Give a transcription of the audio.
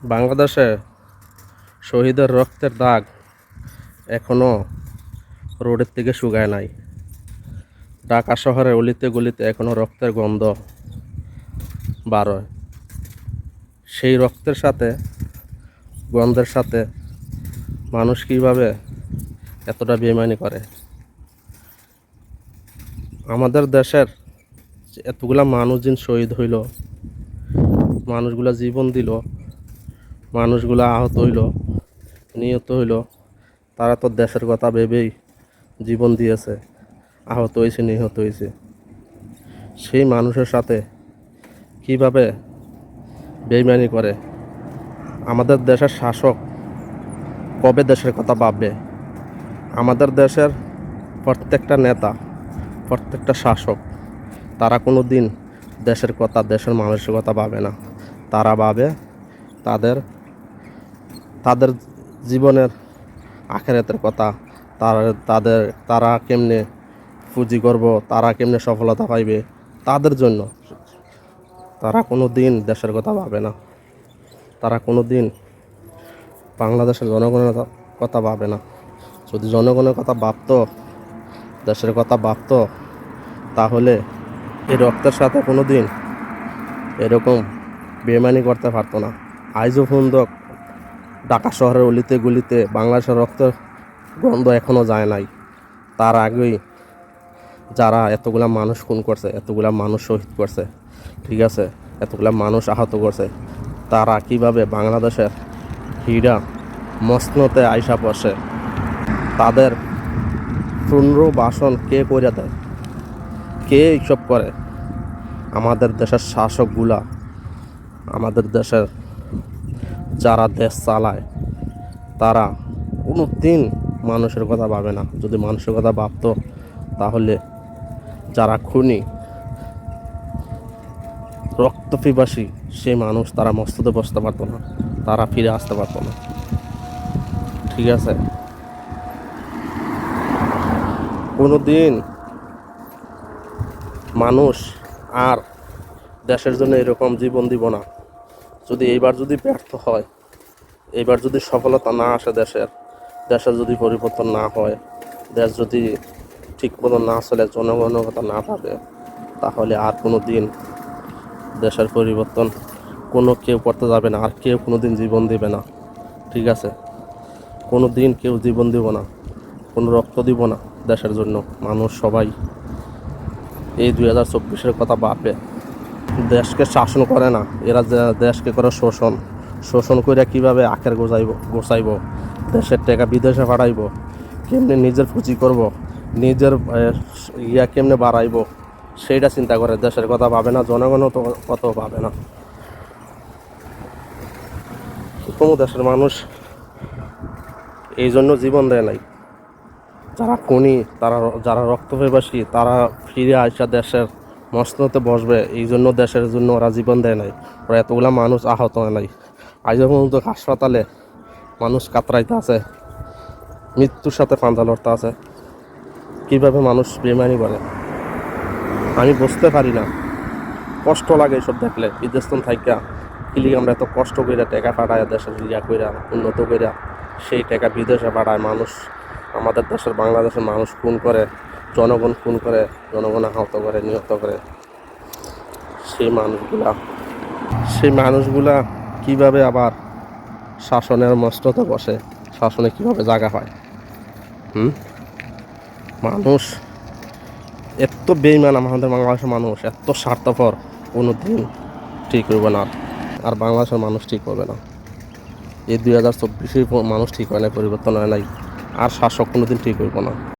বাংলাদেশে শহীদের রক্তের দাগ এখনও রোডের থেকে শুকায় নাই। ঢাকা শহরের অলিতে গলিতে এখনও রক্তের গন্ধ বাড়য়। সেই রক্তের সাথে গন্ধের সাথে মানুষ কীভাবে এতটা বেইমানি করে। আমাদের দেশের এতগুলা মানুষ দিন শহীদ হইল, মানুষগুলা জীবন দিল, মানুষগুলা আহত হইল, নিহত হইল, তারা তো দেশের কথা ভেবেই জীবন দিয়েছে, আহত হয়েছে, নিহত হয়েছে। সেই মানুষের সাথে কিভাবে বেইমানি করে। আমাদের দেশের শাসক কবে দেশের কথা ভাববে? আমাদের দেশের প্রত্যেকটা নেতা, প্রত্যেকটা শাসক, তারা কোনো দিন দেশের কথা, দেশের মানুষের কথা ভাবে না। তারা ভাবে তাদের জীবনের আখেরাতের কথা, তারা কেমনে পুঁজি করব, তারা কেমনে সফলতা পাইবে, তাদের জন্য। তারা কোনো দিন দেশের কথা ভাবে না। তারা কোনো দিন বাংলাদেশের জনগণের কথা ভাবে না। যদি জনগণের কথা ভাবতো, দেশের কথা ভাবতো, তাহলে এই রক্তের সাথে কোনো দিন এরকম বেইমানি করতে পারতো না। আইজও পর্যন্ত ঢাকা শহরের অলিতে গলিতে বাংলাদেশের রক্তের গন্ধ এখনও যায় নাই। তার আগেই যারা এতগুলা মানুষ খুন করছে, এতগুলা মানুষ শহীদ করছে, ঠিক আছে, এতগুলা মানুষ আহত করছে, তারা কিভাবে বাংলাদেশের হীরা মসনদে আইসা বসে, তাদের পুনর্বাসন কে করে দেয়? কে এইসব করে? আমাদের দেশের শাসকগুলা, আমাদের দেশের যারা দেশ চালায়, তারা কোনো দিন মানুষের কথা ভাবে না। যদি মানুষের কথা ভাবতো, তাহলে যারা খুনি, রক্তপিপাসী সেই মানুষ, তারা মসনদে বসতে পারতো না, তারা ফিরে আসতে পারতো না, ঠিক আছে। কোনো দিন মানুষ আর দেশের জন্য এরকম জীবন দিব না। যদি এইবার যদি ব্যর্থ হয়, এইবার যদি সফলতা না আসে, দেশের যদি পরিবর্তন না হয়, দেশ যদি ঠিক মতো না চলে, জনগণের কথা না পাবে, তাহলে আর কোনো দিন দেশের পরিবর্তন কেউ করতে যাবে না। আর কেউ কোনো দিন জীবন দেবে না, ঠিক আছে। কোনো দিন কেউ জীবন দিব না, কোনো রক্ত দিব না দেশের জন্য। মানুষ সবাই এই 2024-এর কথা ভাবে। দেশকে শাসন করে না, এরা দেশকে করে শোষণ করে কীভাবে আখের গোছাইব, দেশের টাকা বিদেশে পাঠাইব, কেমনে নিজের পুঁজি করব, নিজের কেমনে বাড়াইব, সেইটা চিন্তা করে। দেশের কথা ভাবে না, জনগণও তো কত ভাবে না। কোনো দেশের মানুষ এই জন্য জীবন দেয় নাই। যারা খুনি, যারা রক্তপিপাসী, তারা ফিরে আসা দেশের মসনদে বসবে, এই জন্য দেশের জন্য ওরা জীবন দেয় নাই। ওরা এতগুলা মানুষ আহত হয় নাই। আজ পর্যন্ত হাসপাতালে মানুষ কাতরাইতে আছে, মৃত্যুর সাথে পাঞ্জা লড়তে আছে। কীভাবে মানুষ বেইমানি করে আমি বুঝতে পারি না। কষ্ট লাগে এসব দেখলে। বিদেশতন থাইকা কিলি আমরা এত কষ্ট কইরা টাকা পাঠায়, দেশের কইরা উন্নত কইরা সেই টাকা বিদেশে পাঠায় মানুষ। আমাদের দেশের বাংলাদেশের মানুষ খুন করে, জনগণ খুন করে, জনগণ আহত করে, নিহত করে। সেই মানুষগুলা কিভাবে আবার শাসনের মসনদে বসে, শাসনে কিভাবে জায়গা পায়? মানুষ এত বেইমান, আমাদের বাংলাদেশের মানুষ এত স্বার্থপর, কোনো দিন ঠিক হইবে না। আর বাংলাদেশের মানুষ ঠিক হবে না। এই 2024-এর মানুষ ঠিক হয় না, পরিবর্তন হয় নাই। আর শাসক কোনো দিন ঠিক হইব না।